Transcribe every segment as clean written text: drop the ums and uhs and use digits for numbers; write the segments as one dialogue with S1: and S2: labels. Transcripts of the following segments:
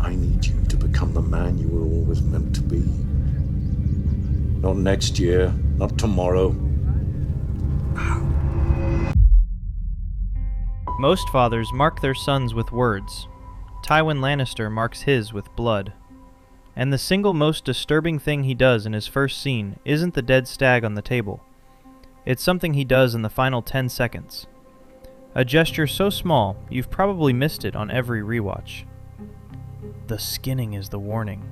S1: I need you to become the man you were always meant to be. Not next year, not tomorrow.
S2: Most fathers mark their sons with words. Tywin Lannister marks his with blood. And the single most disturbing thing he does in his first scene isn't the dead stag on the table. It's something he does in the final 10 seconds. A gesture so small, you've probably missed it on every rewatch. The skinning is the warning.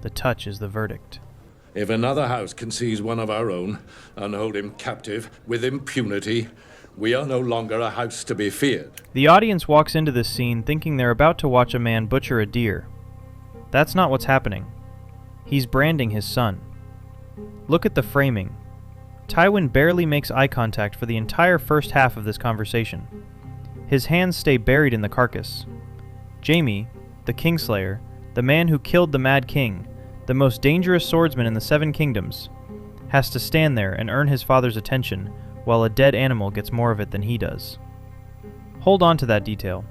S2: The touch is the verdict.
S1: If another house can seize one of our own and hold him captive with impunity, we are no longer a house to be feared.
S2: The audience walks into this scene thinking they're about to watch a man butcher a deer. That's not what's happening. He's branding his son. Look at the framing. Tywin barely makes eye contact for the entire first half of this conversation. His hands stay buried in the carcass. Jaime, the Kingslayer, the man who killed the Mad King, the most dangerous swordsman in the Seven Kingdoms, has to stand there and earn his father's attention while a dead animal gets more of it than he does. Hold on to that detail,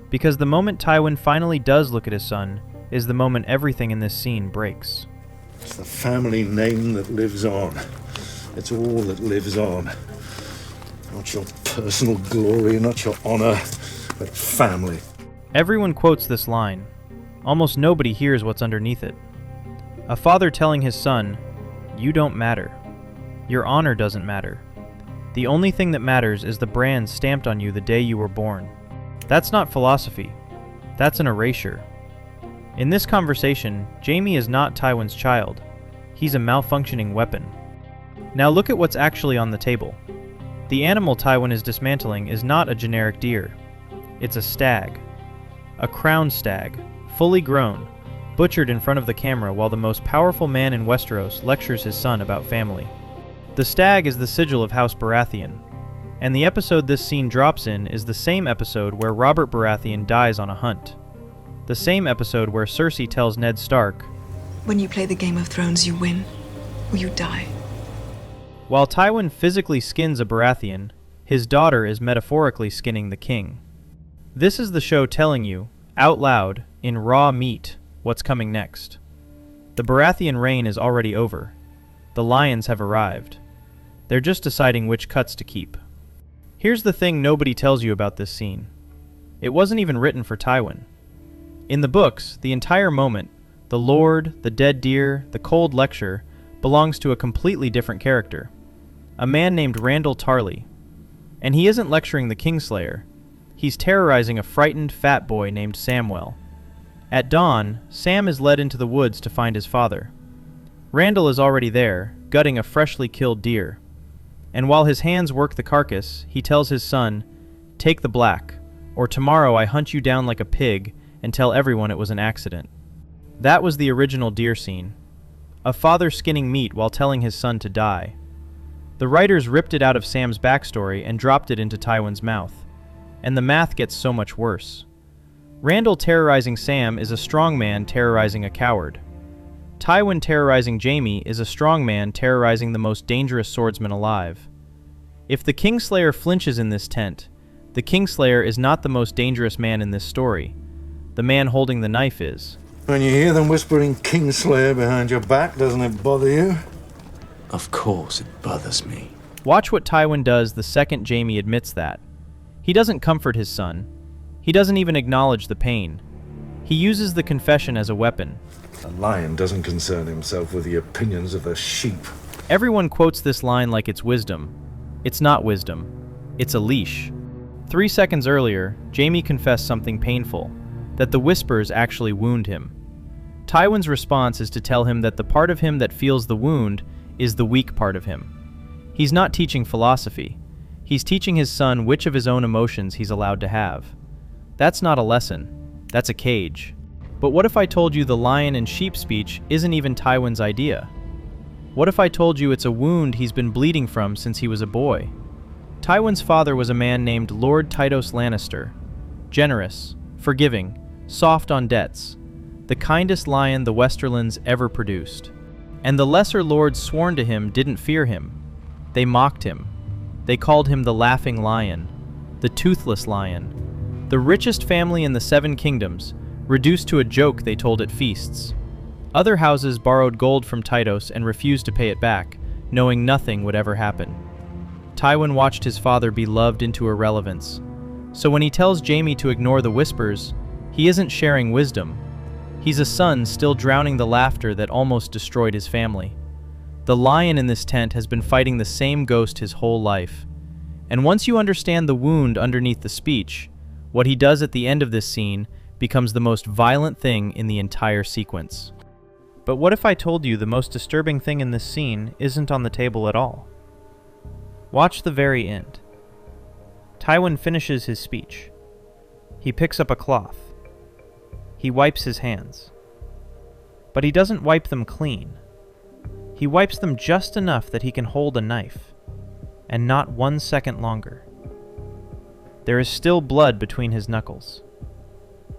S2: because the moment Tywin finally does look at his son is the moment everything in this scene breaks.
S1: It's the family name that lives on. It's all that lives on. Not your personal glory, not your honor, but family.
S2: Everyone quotes this line. Almost nobody hears what's underneath it. A father telling his son, "You don't matter. Your honor doesn't matter. The only thing that matters is the brand stamped on you the day you were born." That's not philosophy. That's an erasure. In this conversation, Jaime is not Tywin's child. He's a malfunctioning weapon. Now look at what's actually on the table. The animal Tywin is dismantling is not a generic deer. It's a stag. A crowned stag, fully grown, butchered in front of the camera while the most powerful man in Westeros lectures his son about family. The stag is the sigil of House Baratheon, and the episode this scene drops in is the same episode where Robert Baratheon dies on a hunt. The same episode where Cersei tells Ned Stark,
S3: "When you play the Game of Thrones, you win, or you die."
S2: While Tywin physically skins a Baratheon, his daughter is metaphorically skinning the king. This is the show telling you, out loud, in raw meat, what's coming next. The Baratheon reign is already over. The lions have arrived. They're just deciding which cuts to keep. Here's the thing nobody tells you about this scene. It wasn't even written for Tywin. In the books, the entire moment, the Lord, the dead deer, the cold lecture, belongs to a completely different character. A man named Randall Tarley. And he isn't lecturing the Kingslayer. He's terrorizing a frightened fat boy named Samwell. At dawn, Sam is led into the woods to find his father. Randall is already there, gutting a freshly killed deer. And while his hands work the carcass, he tells his son, "Take the black, or tomorrow I hunt you down like a pig and tell everyone it was an accident." That was the original deer scene. A father skinning meat while telling his son to die. The writers ripped it out of Sam's backstory and dropped it into Tywin's mouth. And the math gets so much worse. Randall terrorizing Sam is a strong man terrorizing a coward. Tywin terrorizing Jaime is a strong man terrorizing the most dangerous swordsman alive. If the Kingslayer flinches in this tent, the Kingslayer is not the most dangerous man in this story. The man holding the knife is.
S1: When you hear them whispering Kingslayer behind your back, doesn't it bother you?
S4: Of course it bothers me.
S2: Watch what Tywin does the second Jaime admits that. He doesn't comfort his son. He doesn't even acknowledge the pain. He uses the confession as a weapon.
S1: A lion doesn't concern himself with the opinions of the sheep.
S2: Everyone quotes this line like it's wisdom. It's not wisdom. It's a leash. 3 seconds earlier, Jaime confessed something painful, that the whispers actually wound him. Tywin's response is to tell him that the part of him that feels the wound is the weak part of him. He's not teaching philosophy. He's teaching his son which of his own emotions he's allowed to have. That's not a lesson. That's a cage. But what if I told you the lion and sheep speech isn't even Tywin's idea? What if I told you it's a wound he's been bleeding from since he was a boy? Tywin's father was a man named Lord Tytos Lannister. Generous, forgiving, soft on debts. The kindest lion the Westerlands ever produced. And the lesser lords sworn to him didn't fear him. They mocked him. They called him the Laughing Lion, the Toothless Lion. The richest family in the Seven Kingdoms, reduced to a joke they told at feasts. Other houses borrowed gold from Tytos and refused to pay it back, knowing nothing would ever happen. Tywin watched his father be loved into irrelevance. So when he tells Jaime to ignore the whispers, he isn't sharing wisdom. He's a son still drowning the laughter that almost destroyed his family. The lion in this tent has been fighting the same ghost his whole life. And once you understand the wound underneath the speech, what he does at the end of this scene becomes the most violent thing in the entire sequence. But what if I told you the most disturbing thing in this scene isn't on the table at all? Watch the very end. Tywin finishes his speech. He picks up a cloth. He wipes his hands. But he doesn't wipe them clean. He wipes them just enough that he can hold a knife, and not 1 second longer. There is still blood between his knuckles.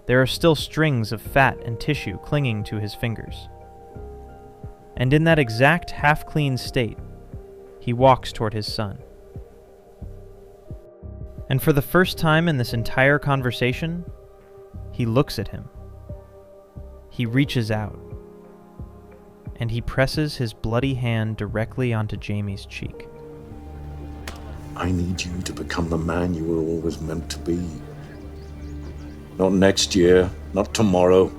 S2: There are still strings of fat and tissue clinging to his fingers. And in that exact half-clean state, he walks toward his son. And for the first time in this entire conversation, he looks at him. He reaches out, and he presses his bloody hand directly onto Jaime's cheek.
S1: I need you to become the man you were always meant to be. Not next year, not tomorrow.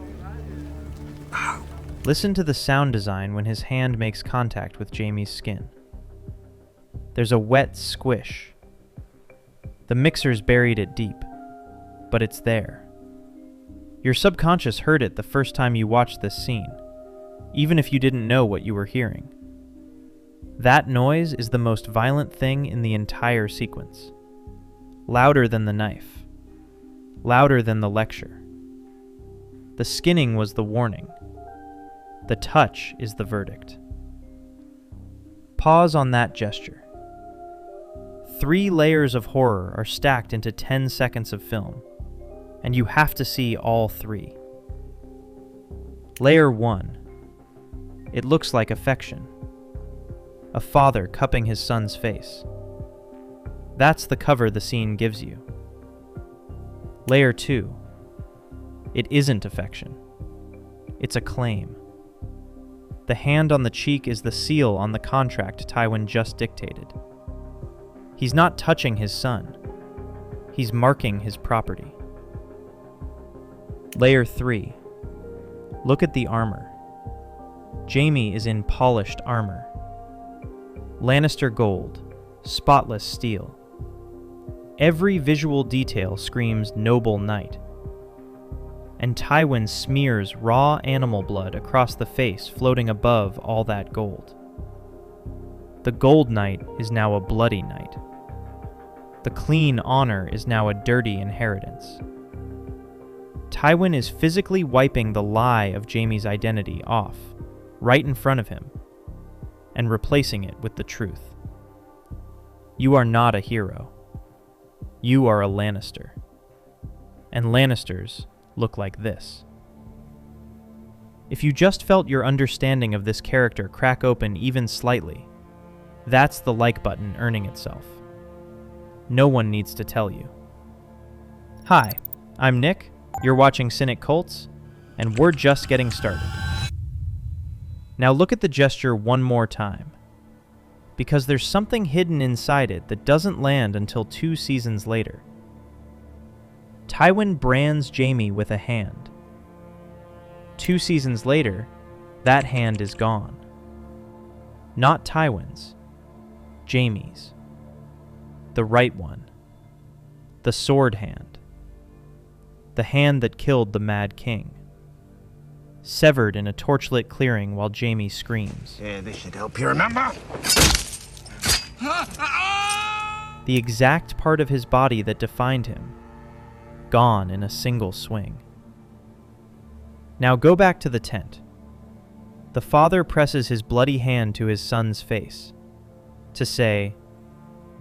S2: Listen to the sound design when his hand makes contact with Jaime's skin. There's a wet squish. The mixer's buried it deep, but it's there. Your subconscious heard it the first time you watched this scene, even if you didn't know what you were hearing. That noise is the most violent thing in the entire sequence. Louder than the knife. Louder than the lecture. The skinning was the warning. The touch is the verdict. Pause on that gesture. 3 layers of horror are stacked into 10 seconds of film, and you have to see all 3. Layer 1. It looks like affection. A father cupping his son's face. That's the cover the scene gives you. Layer 2. It isn't affection. It's a claim. The hand on the cheek is the seal on the contract Tywin just dictated. He's not touching his son. He's marking his property. Layer 3. Look at the armor. Jaime is in polished armor. Lannister gold, spotless steel. Every visual detail screams noble knight. And Tywin smears raw animal blood across the face floating above all that gold. The gold knight is now a bloody knight. The clean honor is now a dirty inheritance. Tywin is physically wiping the lie of Jaime's identity off, right in front of him, and replacing it with the truth. You are not a hero. You are a Lannister. And Lannisters look like this. If you just felt your understanding of this character crack open even slightly, that's the like button earning itself. No one needs to tell you. Hi, I'm Nick, you're watching Cynic Cults, and we're just getting started. Now look at the gesture one more time, because there's something hidden inside it that doesn't land until 2 seasons later. Tywin brands Jaime with a hand. 2 seasons later, that hand is gone. Not Tywin's, Jaime's. The right one. The sword hand. The hand that killed the Mad King. Severed in a torchlit clearing while Jaime screams.
S5: Yeah, this should help you remember.
S2: The exact part of his body that defined him. Gone in a single swing. Now go back to the tent. The father presses his bloody hand to his son's face to say,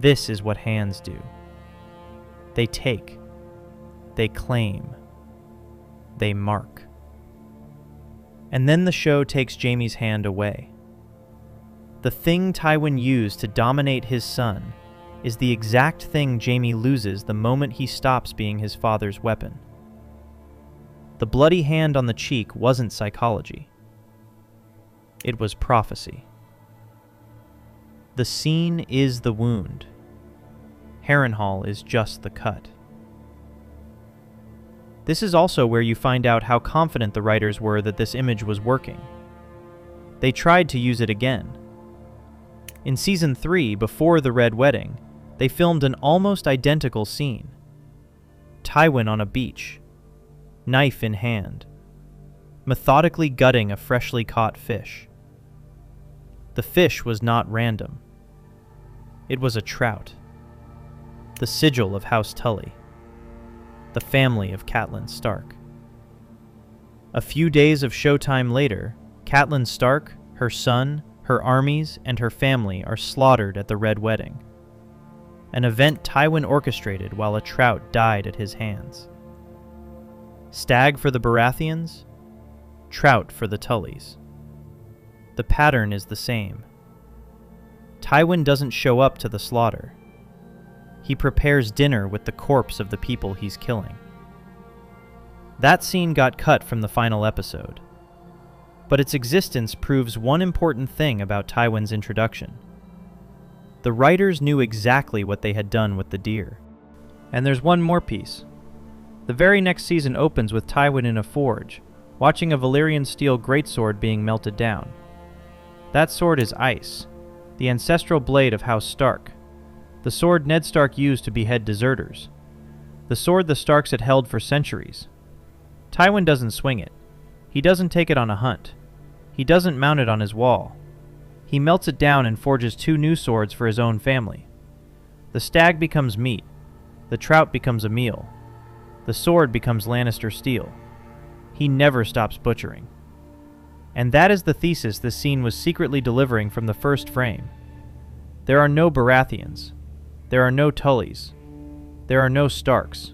S2: this is what hands do. They take. They claim. They mark. And then the show takes Jaime's hand away. The thing Tywin used to dominate his son is the exact thing Jaime loses the moment he stops being his father's weapon. The bloody hand on the cheek wasn't psychology. It was prophecy. The scene is the wound. Harrenhal is just the cut. This is also where you find out how confident the writers were that this image was working. They tried to use it again. In Season 3, before the Red Wedding, they filmed an almost identical scene. Tywin on a beach, knife in hand, methodically gutting a freshly caught fish. The fish was not random. It was a trout. The sigil of House Tully. The family of Catelyn Stark. A few days of showtime later, Catelyn Stark, her son, her armies, and her family are slaughtered at the Red Wedding, an event Tywin orchestrated while a trout died at his hands. Stag for the Baratheons, trout for the Tullys. The pattern is the same. Tywin doesn't show up to the slaughter. He prepares dinner with the corpse of the people he's killing. That scene got cut from the final episode, but its existence proves one important thing about Tywin's introduction. The writers knew exactly what they had done with the deer. And there's one more piece. The very next season opens with Tywin in a forge, watching a Valyrian steel greatsword being melted down. That sword is ice, the ancestral blade of House Stark, the sword Ned Stark used to behead deserters, the sword the Starks had held for centuries. Tywin doesn't swing it. He doesn't take it on a hunt. He doesn't mount it on his wall. He melts it down and forges 2 new swords for his own family. The stag becomes meat. The trout becomes a meal. The sword becomes Lannister steel. He never stops butchering. And that is the thesis this scene was secretly delivering from the first frame. There are no Baratheons. There are no Tullys. There are no Starks.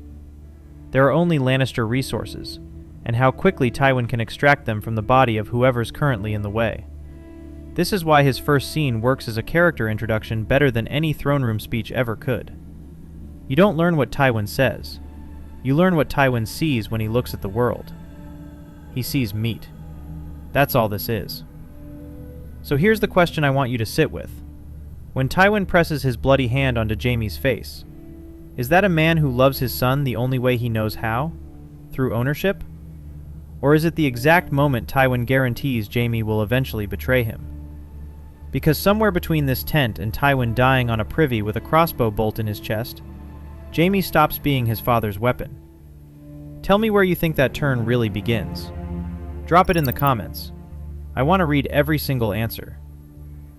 S2: There are only Lannister resources, and how quickly Tywin can extract them from the body of whoever's currently in the way. This is why his first scene works as a character introduction better than any throne room speech ever could. You don't learn what Tywin says. You learn what Tywin sees when he looks at the world. He sees meat. That's all this is. So here's the question I want you to sit with. When Tywin presses his bloody hand onto Jaime's face, is that a man who loves his son the only way he knows how? Through ownership? Or is it the exact moment Tywin guarantees Jaime will eventually betray him? Because somewhere between this tent and Tywin dying on a privy with a crossbow bolt in his chest, Jaime stops being his father's weapon. Tell me where you think that turn really begins. Drop it in the comments. I want to read every single answer.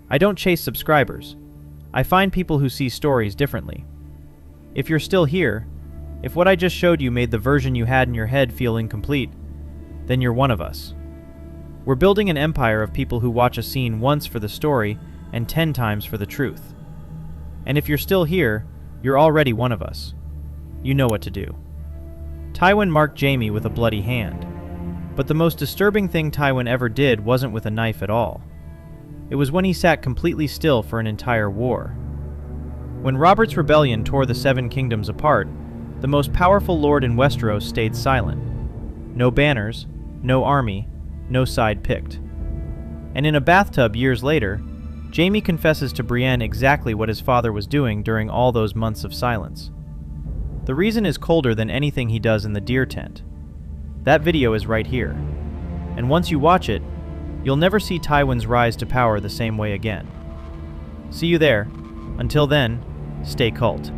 S2: I don't chase subscribers. I find people who see stories differently. If you're still here, if what I just showed you made the version you had in your head feel incomplete, then you're one of us. We're building an empire of people who watch a scene once for the story and 10 times for the truth. And if you're still here, you're already one of us. You know what to do. Tywin marked Jaime with a bloody hand, but the most disturbing thing Tywin ever did wasn't with a knife at all. It was when he sat completely still for an entire war. When Robert's rebellion tore the 7 kingdoms apart, the most powerful lord in Westeros stayed silent. No banners, no army, no side picked. And in a bathtub years later, Jaime confesses to Brienne exactly what his father was doing during all those months of silence. The reason is colder than anything he does in the deer tent. That video is right here. And once you watch it, you'll never see Tywin's rise to power the same way again. See you there. Until then, stay cult.